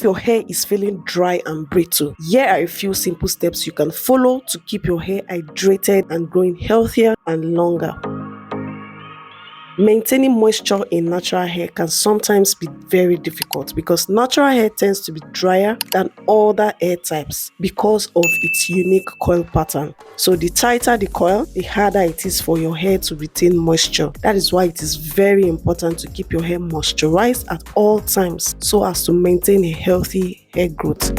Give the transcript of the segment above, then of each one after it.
if your hair is feeling dry and brittle, here are a few simple steps you can follow to keep your hair hydrated and growing healthier and longer. Maintaining moisture in natural hair can sometimes be very difficult because natural hair tends to be drier than other hair types because of its unique coil pattern. So the tighter the coil, the harder it is for your hair to retain moisture. That is why it is very important to keep your hair moisturized at all times so as to maintain a healthy hair growth.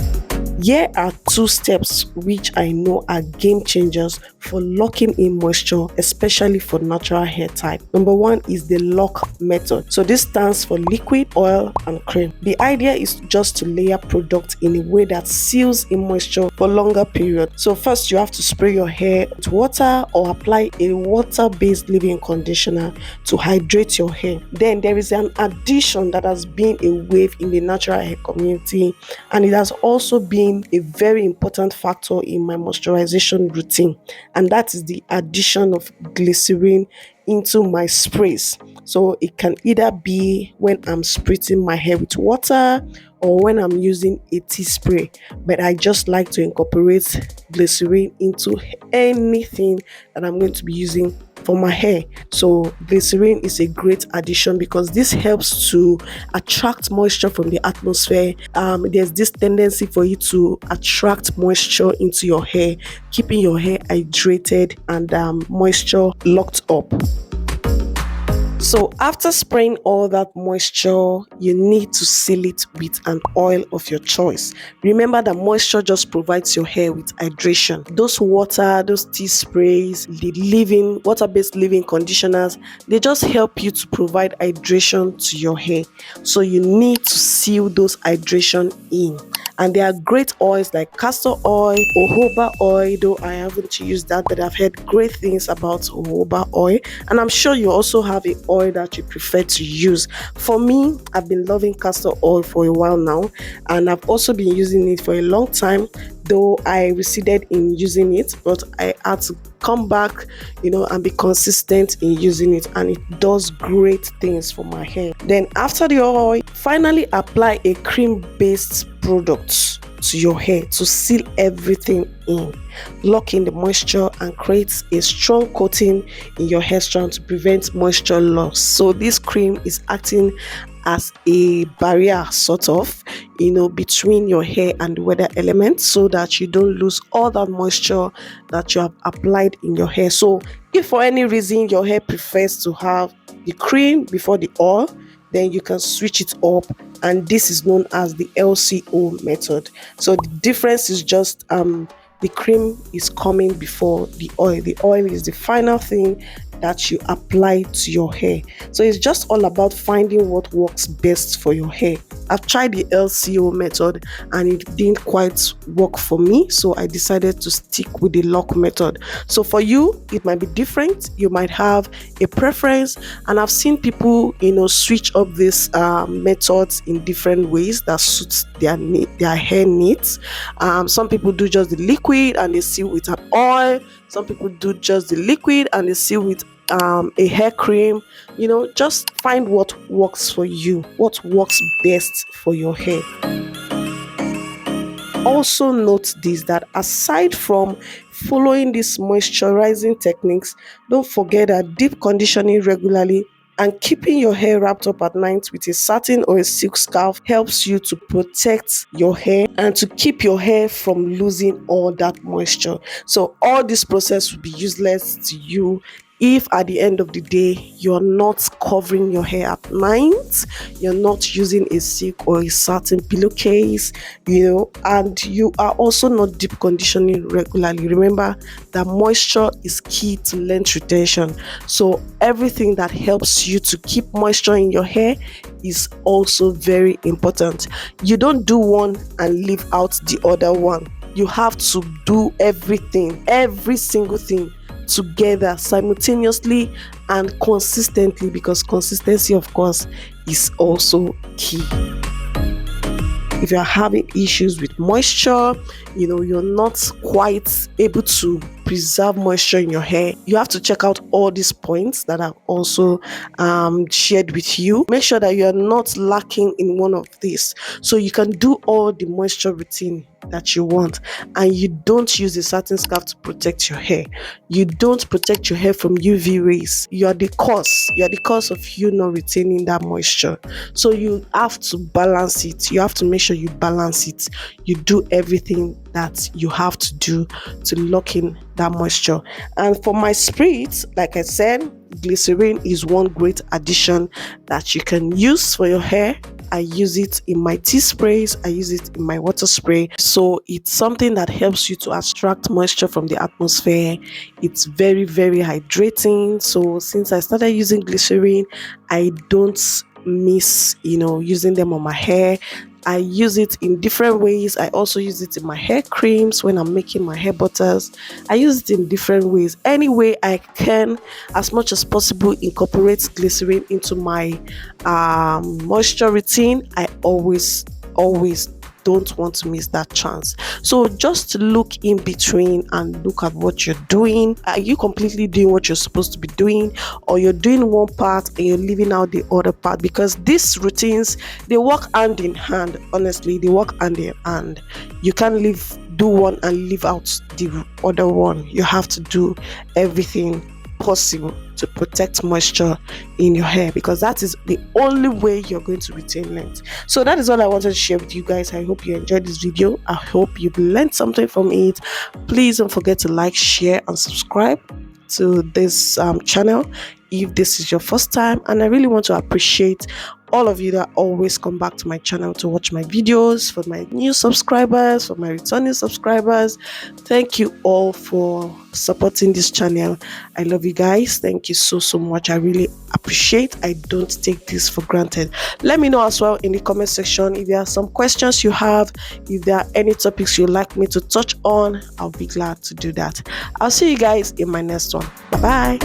Here are 2 steps which I know are game changers for locking in moisture, especially for natural hair type. Number 1 is the lock method. So this stands for liquid, oil, and cream. The idea is just to layer product in a way that seals in moisture for longer period. So first you have to spray your hair with water or apply a water-based leave-in conditioner to hydrate your hair. Then there is an addition that has been a wave in the natural hair community, and it has also been a very important factor in my moisturization routine, and that is the addition of glycerin into my sprays. So it can either be when I'm spritzing my hair with water or when I'm using a tea spray, but I just like to incorporate glycerin into anything that I'm going to be using for my hair. So glycerin is a great addition because this helps to attract moisture from the atmosphere. There's this tendency for you to attract moisture into your hair, keeping your hair hydrated and moisture locked up. So after spraying all that moisture, you need to seal it with an oil of your choice. Remember that moisture just provides your hair with hydration. Those water, those tea sprays, the water-based leave-in conditioners, they just help you to provide hydration to your hair. So you need to seal those hydration in. And there are great oils like castor oil, jojoba oil, though I haven't used that, but I've heard great things about jojoba oil. And I'm sure you also have an oil that you prefer to use. For me, I've been loving castor oil for a while now, and I've also been using it for a long time, though I receded in using it, but I had to come back, and be consistent in using it, and it does great things for my hair. Then after the oil, finally apply a cream-based product to your hair to seal everything in, lock in the moisture and create a strong coating in your hair strand to prevent moisture loss. So this cream is acting as a barrier sort of, between your hair and the weather element, so that you don't lose all that moisture that you have applied in your hair. So if for any reason your hair prefers to have the cream before the oil, then you can switch it up, and this is known as the LCO method. So the difference is just the cream is coming before the oil. The oil is the final thing that you apply to your hair. So it's just all about finding what works best for your hair. I've tried the LCO method and it didn't quite work for me, so I decided to stick with the lock method. So for you, it might be different. You might have a preference, and I've seen people, switch up these methods in different ways that suits their hair needs. Some people do just the liquid and they seal with an oil. Some people do just the liquid and they seal with a hair cream. Just find what works for you, what works best for your hair. Also note this, that aside from following these moisturizing techniques, don't forget that deep conditioning regularly and keeping your hair wrapped up at night with a satin or a silk scarf helps you to protect your hair and to keep your hair from losing all that moisture. So all this process will be useless to you if at the end of the day you're not covering your hair at night, you're not using a silk or a satin pillowcase, and you are also not deep conditioning regularly. Remember that moisture is key to length retention. So everything that helps you to keep moisture in your hair is also very important. You don't do one and leave out the other one. You have to do everything, every single thing together simultaneously and consistently, because consistency, of course, is also key. If you're having issues with moisture, you're not quite able to preserve moisture in your hair, you have to check out all these points that I've also shared with you. Make sure that you are not lacking in one of these, so you can do all the moisture routine that you want, and you don't use a certain scarf to protect your hair. You don't protect your hair from UV rays. You're the cause of you not retaining that moisture. So you have to balance it. You have to make sure you balance it. You do everything that you have to do to lock in that moisture. And for my spritz, like I said, glycerin is one great addition that you can use for your hair. I use it in my tea sprays, I use it in my water spray. So it's something that helps you to extract moisture from the atmosphere. It's very, very hydrating. So since I started using glycerin, I don't miss, using them on my hair. I use it in different ways. I also use it in my hair creams when I'm making my hair butters. I use it in different ways. Any way I can, as much as possible, incorporate glycerin into my moisture routine. I always don't want to miss that chance. So just look in between and look at what you're doing. Are you completely doing what you're supposed to be doing, or you're doing one part and you're leaving out the other part? Because these routines, they work hand in hand. Honestly, they work hand in hand. You can't do one and leave out the other one. You have to do everything possible to protect moisture in your hair, because that is the only way you're going to retain length. So that is all I wanted to share with you guys. I hope you enjoyed this video. I hope you've learned something from it. Please don't forget to like, share and subscribe to this channel if this is your first time. And I really want to appreciate all of you that always come back to my channel to watch my videos. For my new subscribers, for my returning subscribers, thank you all for supporting this channel. I love you guys. Thank you so much. I really appreciate. I don't take this for granted. Let me know as well in the comment section if there are some questions you have, if there are any topics you'd like me to touch on. I'll be glad to do that. I'll see you guys in my next one. Bye.